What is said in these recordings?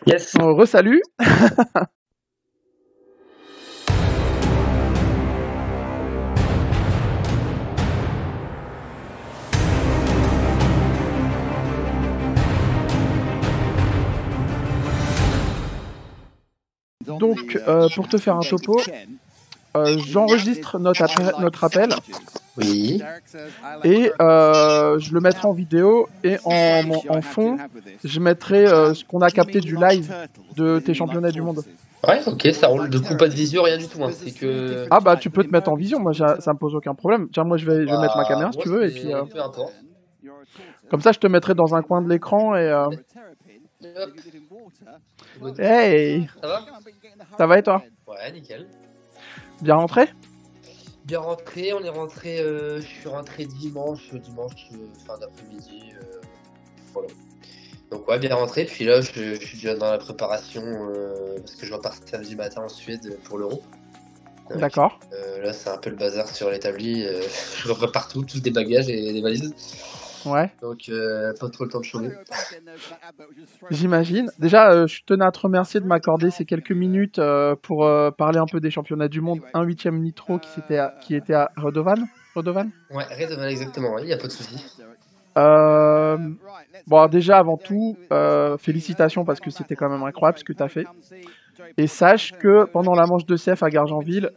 Yes. Re-salut. Donc, pour te faire un topo, j'enregistre notre appel Oui. et je le mettrai en vidéo et en fond, je mettrai ce qu'on a capté du live de tes championnats du monde. Ouais, ok, ça roule. Du coup, pas de visio, rien du tout. Hein. C'est que. Ah bah tu peux te mettre en vision, moi ça me pose aucun problème. Tiens, moi je vais mettre ma caméra si Moi, tu veux et puis peu importe. comme ça je te mettrai dans un coin de l'écran et Hop. hey, Ça va? ça va et toi? Ouais, nickel. Bien rentré? Bien rentré, on est rentré. Je suis rentré dimanche fin d'après-midi. Voilà. Donc ouais, bien rentré. Puis là, je suis déjà dans la préparation parce que je repars samedi matin en Suède pour l'Euro. D'accord. Là, c'est un peu le bazar sur l'établi. Je repars tous des bagages et des valises. Ouais. Donc pas trop le temps de changer. J'imagine. Déjà, je tenais à te remercier de m'accorder ces quelques minutes pour parler un peu des championnats du monde. Un huitième nitro qui était à Radovan. Radovan. Ouais, Radovan exactement, il n'y a pas de souci. Bon, alors déjà, avant tout, félicitations parce que c'était quand même incroyable ce que tu as fait. Et sache que pendant la manche de CF à Gargenville,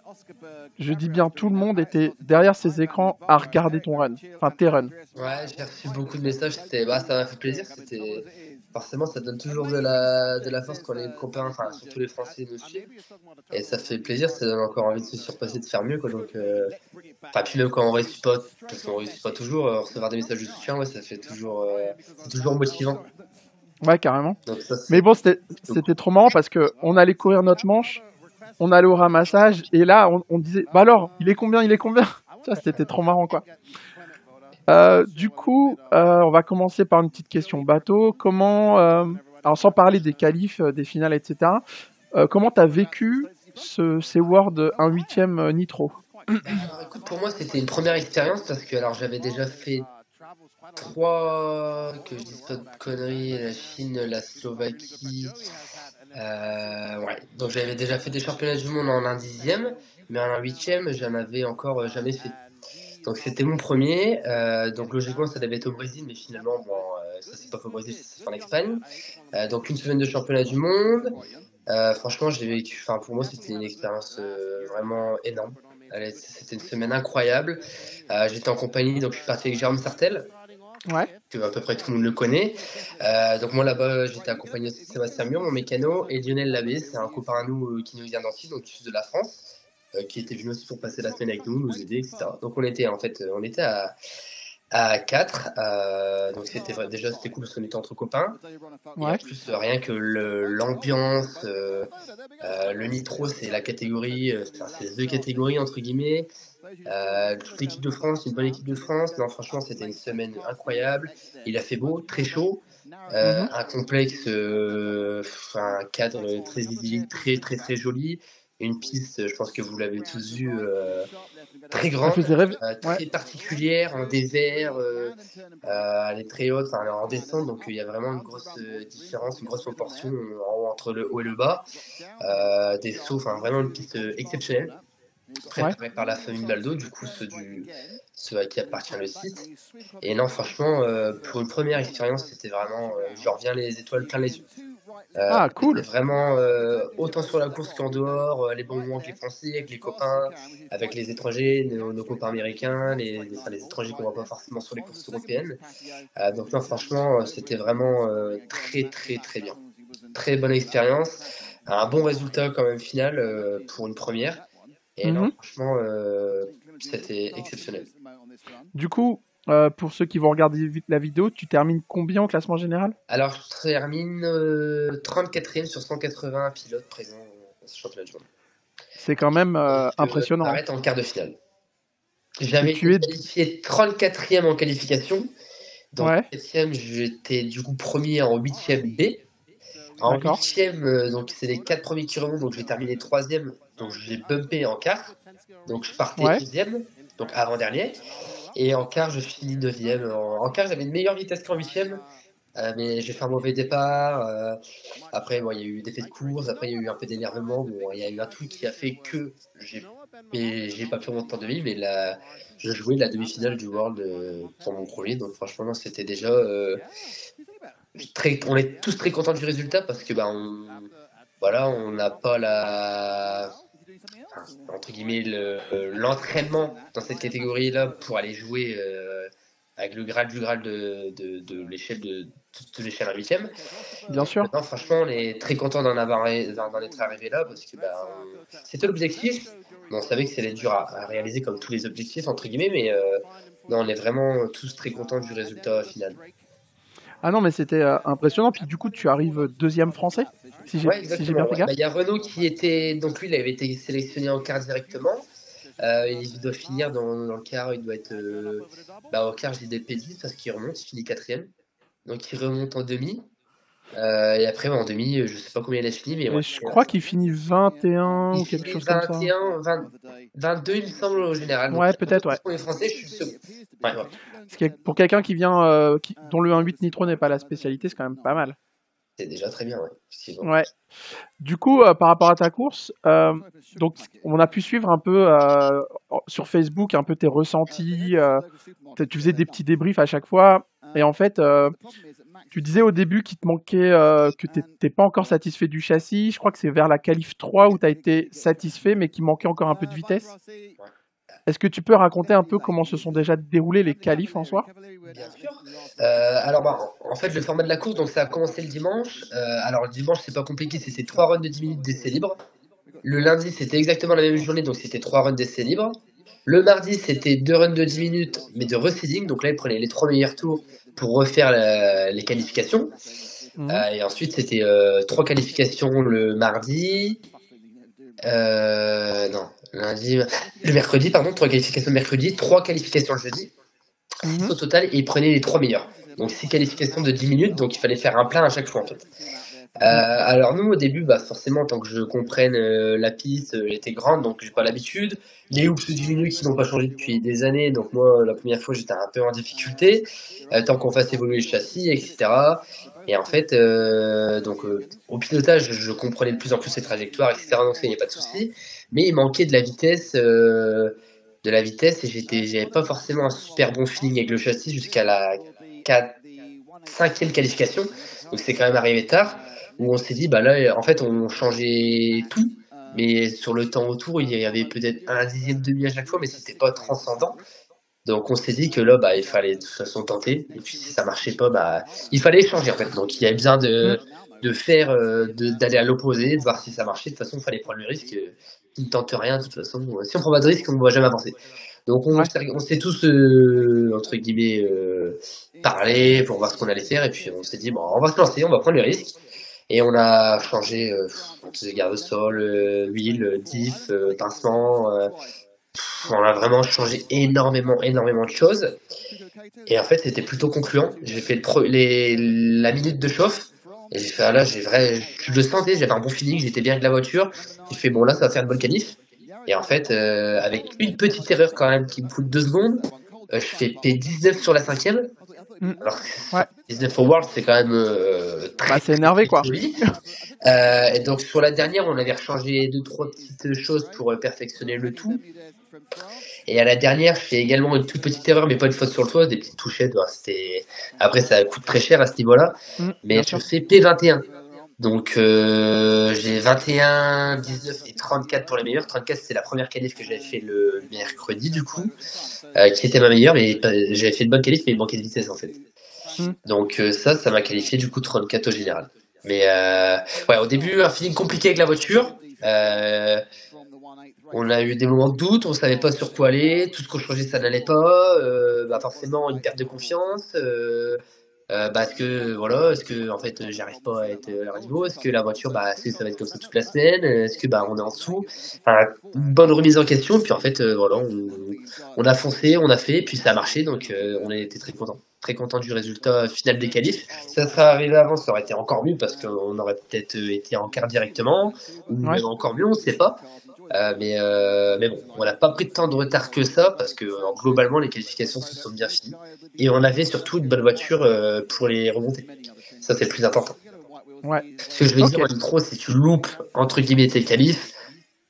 je dis bien tout le monde était derrière ses écrans à regarder ton run, enfin tes runs. Ouais, j'ai reçu beaucoup de messages, ça m'a fait plaisir. Forcément, ça donne toujours de la force quand les copains, enfin surtout les Français nous suivent. Et ça fait plaisir, ça donne encore envie de se surpasser, de faire mieux, quoi. Donc, puis même quand on réussit pas, parce qu'on réussit pas toujours, recevoir des messages de soutien, ouais, ça fait toujours, c'est toujours motivant. Ouais, carrément. Donc ça, Mais bon, c'était trop marrant parce que on allait courir notre manche, on allait au ramassage et là on disait bah alors il est combien ça c'était trop marrant quoi. Du coup on va commencer par une petite question bateau. Comment alors sans parler des qualifs, des finales etc. Comment t'as vécu ces Worlds 1/8 Nitro? Alors, écoute, pour moi, c'était une première expérience parce que alors j'avais déjà fait 3, que je dise pas de conneries, la Chine, la Slovaquie. Ouais, donc j'avais déjà fait des championnats du monde en un dixième, mais en un huitième, j'en avais encore jamais fait. Donc c'était mon premier. Donc logiquement, ça devait être au Brésil, mais finalement, bon, ça s'est pas fait au Brésil, ça s'est fait en Espagne. Donc une semaine de championnat du monde. Franchement, j'ai vécu. Enfin, pour moi, c'était une expérience vraiment énorme. C'était une semaine incroyable. J'étais en compagnie, donc je suis parti avec Jérôme Sartel. Ouais. Que à peu près tout le monde le connaît. Donc moi là-bas, j'étais accompagné de Sébastien Mur, mon mécano, et Lionel Labbé, c'est un copain à nous qui nous vient d'Antilles, donc du sud de la France, qui était venu aussi pour passer la semaine avec nous aider, etc. Donc on était à 4. Donc déjà c'était cool parce qu'on était entre copains. Et en plus, rien que l'ambiance, le nitro, c'est la catégorie, c'est deux catégories entre guillemets. Toute l'équipe de France, une bonne équipe de France. Non, franchement, c'était une semaine incroyable. Il a fait beau, très chaud. Un complexe, un cadre très idyllique, très très très joli. Une piste, je pense que vous l'avez tous vu, très grande, faisait rêver. très particulière, en désert. Elle est très haute, elle est en descente, donc il y a vraiment une grosse différence, une grosse proportion entre le haut et le bas. Des sauts, vraiment une piste exceptionnelle, préparée par la famille Baldo, du coup ceux à qui appartient le site. Et non, franchement, pour une première expérience, c'était vraiment, je reviens les étoiles plein les yeux. Cool. C'était vraiment autant sur la course qu'en dehors, les bons moments avec les Français, avec les copains, avec les étrangers, nos copains américains, les étrangers qu'on voit pas forcément sur les courses européennes. Donc non, franchement, c'était vraiment très très très bien. Très bonne expérience, un bon résultat quand même final pour une première. Et non, franchement, c'était exceptionnel. Du coup, pour ceux qui vont regarder la vidéo, tu termines combien au classement général? Alors, je termine 34e sur 180 pilotes présents dans ce championnat du monde. C'est quand même impressionnant. Arrête en quart de finale. J'avais été qualifié 34e en qualification. Donc, 7e, j'étais du coup premier en 8e B. En 8e, donc c'est les 4 premiers qui remontent, donc j'ai terminé 3e, donc j'ai bumpé en quart. Donc je partais 11e, donc avant-dernier. Et en quart, je finis 9e. En quart, j'avais une meilleure vitesse qu'en 8e. Mais j'ai fait un mauvais départ. Après, bon, il y a eu des faits de course. Après, il y a eu un peu d'énervement. Bon, il y a eu un truc qui a fait que j'ai pas pu remonter en demi, mais là, je jouais la demi-finale du World pour mon premier. Donc, franchement, c'était déjà on est tous très contents du résultat parce que, bah, voilà, on n'a pas entre guillemets, l'entraînement dans cette catégorie-là pour aller jouer avec le Graal du Graal de l'échelle de l'échelle à huitième. Bien sûr. Maintenant, franchement, on est très content d'en être arrivé là parce que bah, c'était l'objectif. On savait que c'était dur à réaliser comme tous les objectifs, entre guillemets, mais non, on est vraiment tous très contents du résultat final. Ah non, mais c'était impressionnant. Puis du coup, tu arrives deuxième français, Ouais, si j'ai bien exactement. fait Ouais. Bah, gaffe. il y a Renaud qui était. Donc lui, il avait été sélectionné en quart directement. Il doit finir dans le quart, il doit être. Bah, au quart, j'ai des P10 parce qu'il remonte, il finit quatrième. Donc il remonte en demi. Et après, en demi, je sais pas combien il a fini, mais Et ouais. je crois qu'il finit 21 Il ou quelque finit chose comme ça. 21, 20, 22, il me semble, au général. Donc Ouais, il y a peut-être, ouais. pour les Français, je suis second. Ouais, ouais. Pour quelqu'un qui vient, dont le 1.8 nitro n'est pas la spécialité, c'est quand même pas mal. C'est déjà très bien, ouais. Effectivement. Ouais. Du coup, par rapport à ta course, donc on a pu suivre un peu sur Facebook un peu tes ressentis. Tu faisais des petits débriefs à chaque fois, et en fait, tu disais au début qu'il te manquait, que t'es pas encore satisfait du châssis. Je crois que c'est vers la qualif 3 où tu as été satisfait, mais qu'il manquait encore un peu de vitesse. Ouais. Est-ce que tu peux raconter un peu comment se sont déjà déroulés les qualifs en soi? Bien sûr. Alors, bah, en fait, le format de la course, donc ça a commencé le dimanche. Alors, le dimanche, c'est pas compliqué, c'était 3 runs de 10 minutes d'essai libre. Le lundi, c'était exactement la même journée, donc c'était 3 runs d'essai libre. Le mardi, c'était 2 runs de 10 minutes, mais de reseeding. Donc là, ils prenaient les 3 meilleurs tours pour refaire les qualifications. Mhm. Et ensuite, c'était 3 qualifications le mardi. Non, lundi. Le mercredi, pardon, 3 qualifications le mercredi, 3 qualifications le jeudi. 6 Mhm. au total, et ils prenaient les 3 meilleurs. Donc 6 qualifications de 10 minutes, donc il fallait faire un plein à chaque fois en fait. Mhm. Alors nous au début, bah forcément, tant que je comprenne la piste, elle était grande, donc j'ai pas l'habitude. Les hoops de 10 minutes qui n'ont pas changé depuis des années, donc moi la première fois j'étais un peu en difficulté, tant qu'on fasse évoluer le châssis, etc. Et en fait, au pilotage, je comprenais de plus en plus ces trajectoires, etc. Donc ça, il n'y a pas de souci. Mais il manquait de la vitesse, et j'avais pas forcément un super bon feeling avec le châssis jusqu'à la 5e qualification. Donc c'est quand même arrivé tard, où on s'est dit, bah là, en fait, on changeait tout. Mais sur le temps autour, il y avait peut-être un dixième de demi à chaque fois, mais c'était pas transcendant. Donc on s'est dit que là, bah, il fallait de toute façon tenter. Et puis si ça marchait pas, bah, il fallait changer en fait. Donc il y avait besoin Mhm. d'aller à l'opposé, de voir si ça marchait. De toute façon, il fallait prendre le risque. Qui ne tente rien, de toute façon. Si on prend pas de risque, on ne va jamais avancer. Donc Ouais. on s'est tous, entre guillemets, parlé pour voir ce qu'on allait faire. Et puis on s'est dit, bon, on va se lancer, on va prendre le risque. Et on a changé garde-sol, huile, diff, pincement. On a vraiment changé énormément de choses. Et en fait, c'était plutôt concluant. J'ai fait la minute de chauffe. Et j'ai fait, ah là, je le sentais, j'avais un bon feeling, j'étais bien avec la voiture. J'ai fait, bon, là, ça va faire une bonne qualif. Et en fait, avec une petite erreur quand même qui me coûte 2 secondes, je fais P19 sur la 5e. Mhm. Alors, Ouais. 19 au World, c'est quand même Bah, très, c'est très, énervé, très quoi. joli. Et donc, sur la dernière, on avait rechangé 2-3 petites choses pour perfectionner le tout. Et à la dernière, je fais également une toute petite erreur, mais pas une faute sur le toit, des petites touchettes. Bah, après, ça coûte très cher à ce niveau-là. Mhm. Mais Bien je sûr. fais P21. Donc, j'ai 21, 19 et 34 pour les meilleurs. 34, c'est la première qualif que j'avais fait le mercredi, du coup, qui était ma meilleure. Mais j'avais fait une bonne qualif, mais il manquait de vitesse, en fait. Mhm. Donc, ça m'a qualifié, du coup, 34 au général. Mais, ouais, au début, un feeling compliqué avec la voiture. On a eu des moments de doute, on savait pas sur quoi aller, tout ce qu'on changeait ça n'allait pas, bah forcément une perte de confiance, parce que voilà, est-ce que en fait j'arrive pas à être à leur niveau, est-ce que la voiture bah ça va être comme ça toute la semaine, est-ce que bah on est en dessous, enfin, une bonne remise en question, puis en fait voilà, on a foncé, on a fait, puis ça a marché, donc on a été très content du résultat final des qualifs. Si ça serait arrivé avant, ça aurait été encore mieux parce qu'on aurait peut-être été en quart directement, ou Ouais. même encore mieux, on ne sait pas. Mais bon, on n'a pas pris tant de retard que ça parce que globalement les qualifications se sont bien finies et on avait surtout une bonne voiture pour les remontées. Ça c'est le plus important. Ouais. Ce que je veux Ok. dire en nitro, si tu loupes entre guillemets tes qualifs,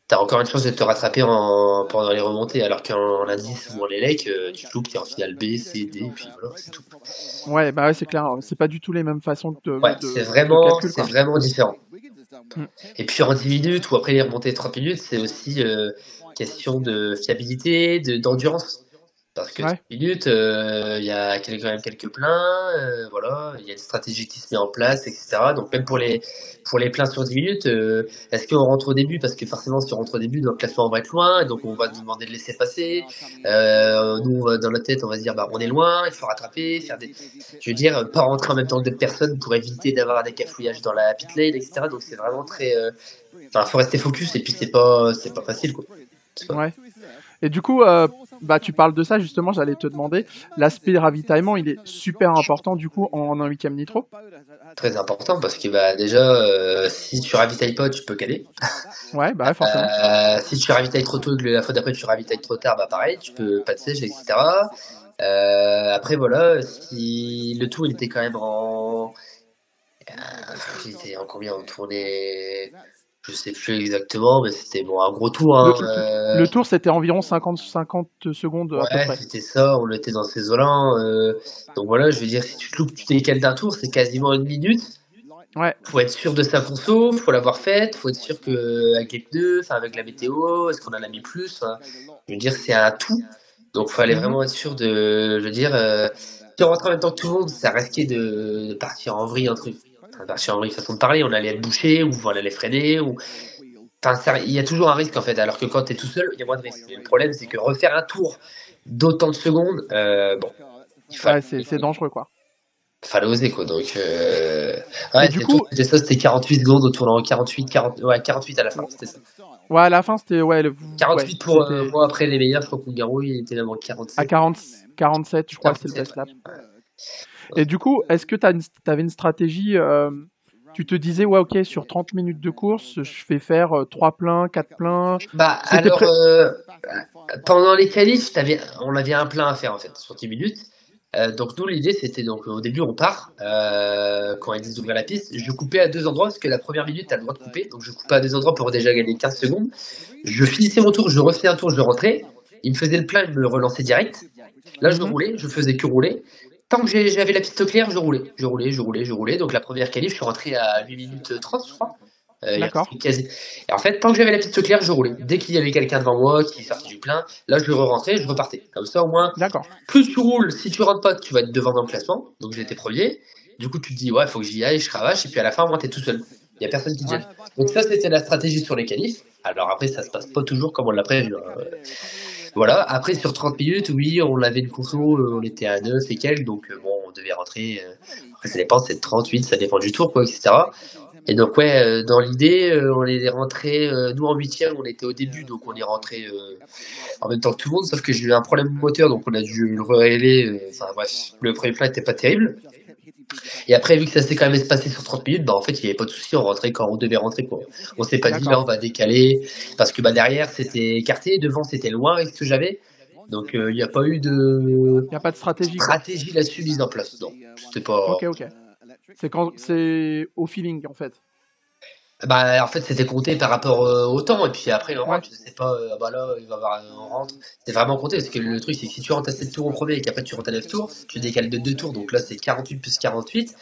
t'as encore une chance de te rattraper pendant les remontées, alors qu'en indice ou en élec, tu te loupes, t'es en finale B, C, D, et puis voilà, c'est tout. Ouais, bah ouais, c'est clair. C'est pas du tout les mêmes façons Ouais, c'est de vraiment, calcul, c'est quoi. vraiment différent. Mm. Et puis en 10 minutes ou après les remontées de 30 minutes, c'est aussi question de fiabilité, d'endurance. Parce que 30 Ouais. minutes, il y a quand même quelques pleins, voilà, il y a une stratégie qui se met en place, etc. Donc même pour les pleins sur 10 minutes, est-ce qu'on rentre au début? Parce que forcément, si on rentre au début, notre classement va être loin, et donc on va nous demander de laisser passer. Nous, dans la tête, on va se dire, bah, on est loin, il faut rattraper, je veux dire, pas rentrer en même temps que d'autres personnes pour éviter d'avoir des cafouillages dans la pit lane, etc. Donc c'est vraiment très, enfin, faut rester focus, et puis c'est pas facile, quoi. Ouais. Et du coup, bah, tu parles de ça, justement, j'allais te demander, l'aspect ravitaillement, il est super important, du coup, en un 8ème nitro. Très important parce que bah, déjà, si tu ravitailles pas, tu peux caler. Ouais, bah ouais, forcément. Si tu ravitailles trop tôt et que la fois d'après tu ravitailles trop tard, bah pareil, tu peux pas de sèche, etc. Après, voilà, si le tour il était quand même il était en combien on tournait, je sais plus exactement, mais c'était bon, un gros tour. Le, Hein, le, le tour, c'était environ 50 secondes à peu ouais, près. c'était ça, on était dans ces eaux-là. Donc voilà, je veux dire, si tu te loupes, tu décales d'un tour, c'est quasiment une minute. Ouais. Faut être sûr de sa conso, faut l'avoir faite, faut être sûr que avec les pneus, enfin avec la météo, est-ce qu'on en a mis plus, je veux dire c'est un tout. Donc il fallait Mhm. vraiment être sûr de, je veux dire, si on rentrait en même temps que tout le monde, ça risquait de partir en vrille, un truc. Enfin, partir en vrille, façon de parler, on allait être bouché, ou on allait freiner, ou enfin il y a toujours un risque en fait, alors que quand tu es tout seul, il y a moins de risques. Mais le problème c'est que refaire un tour d'autant de secondes, bon, il Ouais, fallait c'est dangereux, quoi. fallait oser quoi. Donc Et ouais, du coup, c'était ça, c'était 48 secondes au tournant, 48, 40, ouais, 48 à la fin, c'était ça. ouais, à la fin, c'était, ouais, ouais, 48 pour c'était moi après les meilleurs, je crois qu'Ougaro il était même en à 47. 47, je crois, c'est le 47, best ouais. lap. Et du coup, est-ce que t'avais une stratégie, tu te disais, ouais, ok, sur 30 minutes de course, je vais faire 3 pleins, 4 pleins. Bah C'était alors, prêt. pendant les qualifs, on avait un plein à faire en fait, sur 10 minutes. Donc nous l'idée c'était donc au début on part, quand ils disent d'ouvrir la piste, je coupais à deux endroits parce que la première minute t'as le droit de couper, donc je coupais à deux endroits pour déjà gagner 15 secondes. Je finissais mon tour, je refaisais un tour, je rentrais, il me faisait le plein, il me relançait direct. Là je Mhm. roulais, je faisais que rouler. Tant que j'avais la piste claire, je roulais, je roulais, je roulais, je roulais. Donc la première qualif, je suis rentré à 8 minutes 30 je crois. Il D'accord. restait quasi... Et en fait, tant que j'avais la piste claire, je roulais. Dès qu'il y avait quelqu'un devant moi qui sortait du plein, là je re-rentrais, je repartais. Comme ça au moins, D'accord. plus tu roules, si tu rentres pas, tu vas être devant dans le classement. Donc j'étais premier. Du coup, tu te dis, ouais, faut que j'y aille, je cravache. Et puis à la fin, moi, t'es tout seul. Il y a personne qui te Ouais. gêne. Donc ça, c'était la stratégie sur les qualifs. Alors après, ça se passe pas toujours comme on l'a prévu. Voilà. Après, sur 30 minutes, oui, on avait une conso, on était à 9 et quelques. Donc bon, on devait rentrer. Après, ça dépend, c'est 38, ça dépend du tour, quoi, etc. Et donc ouais, dans l'idée, on est rentré, nous en huitième, on était au début, donc on est rentré en même temps que tout le monde, sauf que j'ai eu un problème de moteur, donc on a dû le régler. Enfin bref, le premier plat était pas terrible. Et après, vu que ça s'est quand même espacé sur 30 minutes, bah en fait, il n'y avait pas de souci, on rentrait quand on devait rentrer, quoi. On s'est pas dit, là, D'accord. on va décaler, parce que bah derrière, c'était écarté, devant, c'était loin avec ce que j'avais. Donc il n'y a pas eu de Il n'y a pas de stratégie, quoi. stratégie là-dessus mise en place. Non, c'était pas. Ok, ok. C'est au feeling, en fait. Bah, en fait, c'était compté par rapport au temps, et puis après, on Ouais. rentre. Je sais pas, bah là, il va y avoir, on rentre. C'est vraiment compté, parce que le truc, c'est que si tu rentres à 7 tours au premier et qu'après tu rentres à 9 tours, tu décales de 2 tours, donc là, c'est 48 plus 48.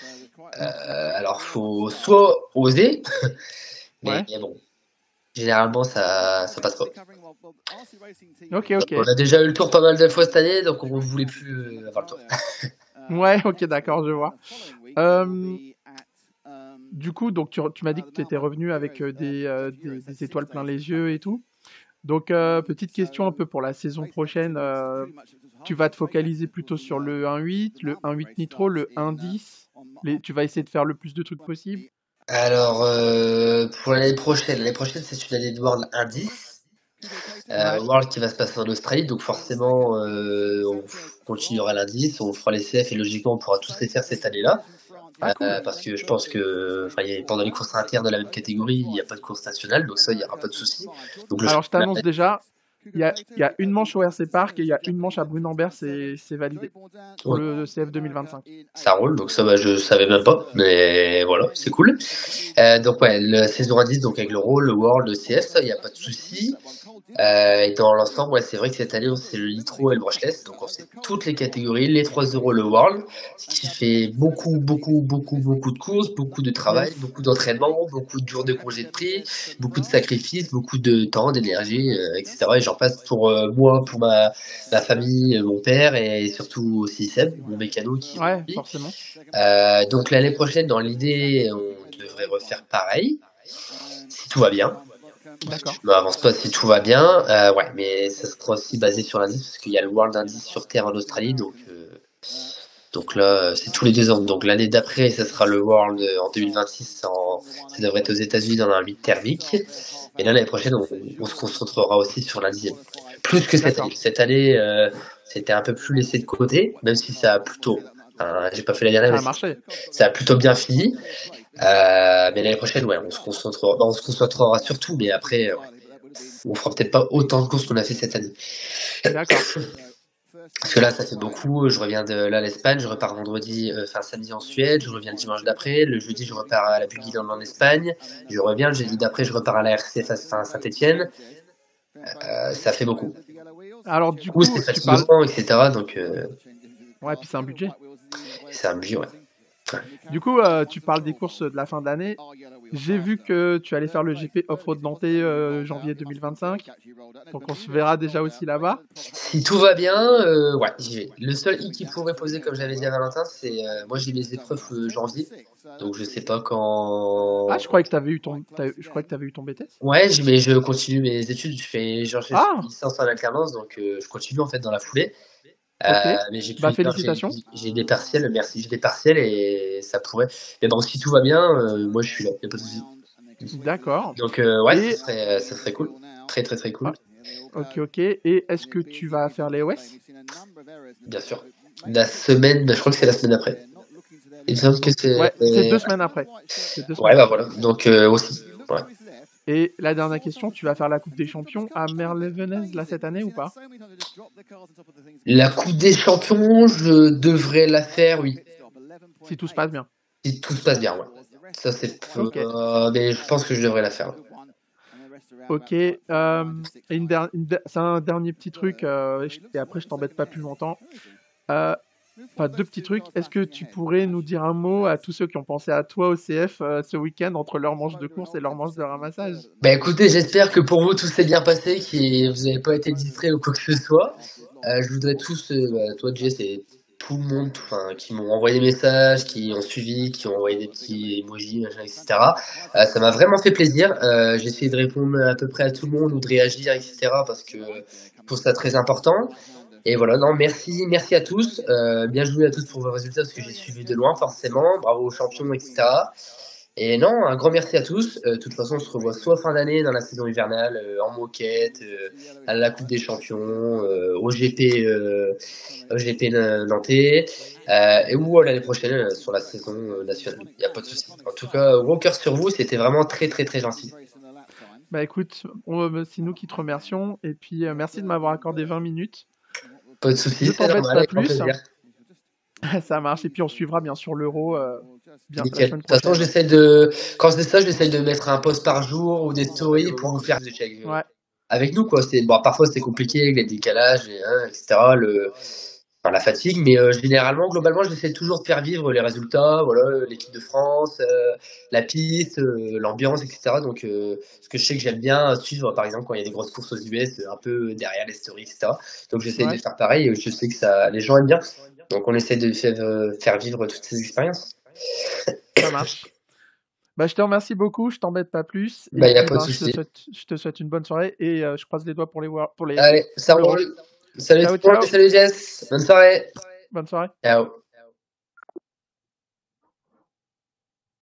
Alors, faut soit oser, mais Ouais. bon, généralement, ça passe pas. Ok, Donc, ok. on a déjà eu le tour pas mal de fois cette année, donc on voulait plus avoir le tour. Ouais, ok, d'accord, je vois. Euh, du coup, donc tu m'as dit que tu étais revenu avec des étoiles plein les yeux et tout. Donc, petite question un peu pour la saison prochaine. Tu vas te focaliser plutôt sur le 1.8, le 1.8 Nitro, le 1.10. Tu vas essayer de faire le plus de trucs possible. Alors, pour l'année prochaine, c'est une année de World indice. Ouais. World qui va se passer en Australie, donc forcément on continuera l'indice, on fera les CF et logiquement on pourra tous les faire cette année-là. Ah, cool. Parce que je pense que pendant les courses internes de la même catégorie, il n'y a pas de course nationale, donc ça, il n'y aura pas de souci. Donc le Alors, je championnat, t'annonce déjà, il y a une manche au RC Park et il y a une manche à Brunambert, c'est validé pour ouais, le CF 2025. ça roule, donc ça, je savais même pas, mais voilà, c'est cool. Donc ouais, la saison 10, donc avec le Raw, le World, le CF, ça, il n'y a pas de souci. Et dans l'ensemble, ouais, c'est vrai que cette année, c'est le Nitro et le Brushless, donc on fait toutes les catégories, les 3 euros le World, ce qui fait beaucoup de courses, beaucoup de travail, Yes. beaucoup d'entraînement, beaucoup de jours de congé de prix, beaucoup de sacrifices, beaucoup de temps, d'énergie, etc. Et j'en passe pour moi, pour ma famille, mon père et surtout aussi Seb, mon mécano qui est Ouais, lui. forcément. Donc l'année prochaine, dans l'idée, on devrait refaire pareil, si tout va bien. D'accord. Je m'avance pas si tout va bien. Ouais, mais ça sera aussi basé sur l'indice parce qu'il y a le World Indice sur Terre en Australie. Donc là, c'est tous les 2 ans. Donc l'année d'après, ça sera le World en 2026. Ça devrait être aux États-Unis dans un 8 thermique. Et là, l'année prochaine, on se concentrera aussi sur l'indième. Plus que cette année. Cette année, c'était un peu plus laissé de côté, même si ça a plutôt. J'ai pas fait la dernière, Ça mais a marché. ça a plutôt bien fini. Mais l'année prochaine, ouais, on se concentrera surtout, mais après, on fera peut-être pas autant de courses qu'on a fait cette année. D'accord. Parce que là, ça fait beaucoup. Je reviens de là, l'Espagne, je repars vendredi, samedi en Suède, je reviens le dimanche d'après. Le jeudi, je repars à la Bugilland en Espagne. Je reviens le jeudi d'après, je repars à la RCF à Saint-Etienne. Ça fait beaucoup. Alors, du Du coup, c'est coup, tu parles. fatigant, etc. Donc, Ouais, puis c'est un budget. c'est un budget, ouais. Du coup, tu parles des courses de la fin d'année. J'ai vu que tu allais faire le GP Off-Road Nantais janvier 2025. Donc, on se verra déjà aussi là-bas. Si tout va bien, ouais, j'y vais. Le seul hic qui pourrait poser, comme j'avais dit à Valentin, c'est moi j'ai mes épreuves janvier, donc je sais pas quand. Ah, je croyais que tu avais eu je croyais que tu avais eu ton BTS. Ouais, mais je continue mes études. J'ai fait une Ah, licence en alternance, donc je continue en fait dans la foulée. ok. Mais Bah, félicitations. j'ai des partiels, merci, j'ai des partiels et ça pourrait. Mais bon, si tout va bien, moi je suis là, y a pas de souci. D'accord. Donc ouais, Et ça serait cool, très très très cool. ah, ok, ok. Et est-ce que tu vas faire les OS? Bien sûr. La semaine, je crois que c'est la semaine après. Il me semble que Donc, c'est. ouais, c'est 2 semaines après. C'est deux Ouais, semaines bah après. voilà. Donc aussi. Ouais. Et la dernière question, tu vas faire la Coupe des Champions à Merlevenez là cette année ou pas? La Coupe des Champions, je devrais la faire, oui. Si tout se passe bien. Si tout se passe bien, ouais. Ça, c'est. Ok. Mais je pense que je devrais la faire. Ok. C'est un dernier petit truc et après je t'embête pas plus longtemps. Enfin, deux petits trucs. Est-ce que tu pourrais nous dire un mot à tous ceux qui ont pensé à toi au CF ce week-end entre leur manche de course et leur manche de ramassage? Bah écoutez, j'espère que pour vous tout s'est bien passé, que vous n'avez pas été distrait ou quoi que ce soit. Je voudrais tous, toi Jess et tout le monde, qui m'ont envoyé des messages, qui ont suivi, qui ont envoyé des petits emojis, machin, etc. Ça m'a vraiment fait plaisir. J'ai essayé de répondre à peu près à tout le monde ou de réagir, etc. Parce que je trouve ça très important. Et voilà, non, merci à tous. Bien joué à tous pour vos résultats parce que j'ai suivi de loin, forcément. Bravo aux champions, etc. Et non, un grand merci à tous. De toute façon, on se revoit soit fin d'année dans la saison hivernale, en moquette, à la Coupe des Champions, au GP Nantais, ou l'année prochaine sur la saison nationale. Il n'y a pas de souci. En tout cas, gros cœur sur vous, c'était vraiment très très très gentil. Bah écoute, c'est nous qui te remercions et puis merci de m'avoir accordé 20 minutes. Pas de souci, Je c'est t'embête normal, pas avec grand plus. plaisir. Ça marche. Et puis on suivra bien sûr l'Euro bien la Nickel. De semaine toute façon, prochaine. quand c'est ça, j'essaie de mettre un post par jour ou des stories pour vous faire des checks Ouais. avec nous, quoi. Parfois c'était compliqué avec les décalages, etc. La fatigue, mais généralement, globalement, j'essaie toujours de faire vivre les résultats, voilà, l'équipe de France, la piste, l'ambiance, etc. Donc, parce que je sais que j'aime bien suivre, par exemple, quand il y a des grosses courses aux US, un peu derrière les stories, etc. Donc, j'essaie de Ouais. faire pareil. Et je sais que les gens aiment bien. Donc, on essaie de faire vivre toutes ces expériences. Ça marche. Bah, je te remercie beaucoup, je t'embête pas plus. Et Bah, il n'y a puis, pas de ben, souci. je te souhaite une bonne soirée et je croise les doigts pour Allez, ça l'Euro. roule. Salut tout Ciao, le monde ciao. et salut Jess. Bonne soirée. Bonne soirée. Ciao.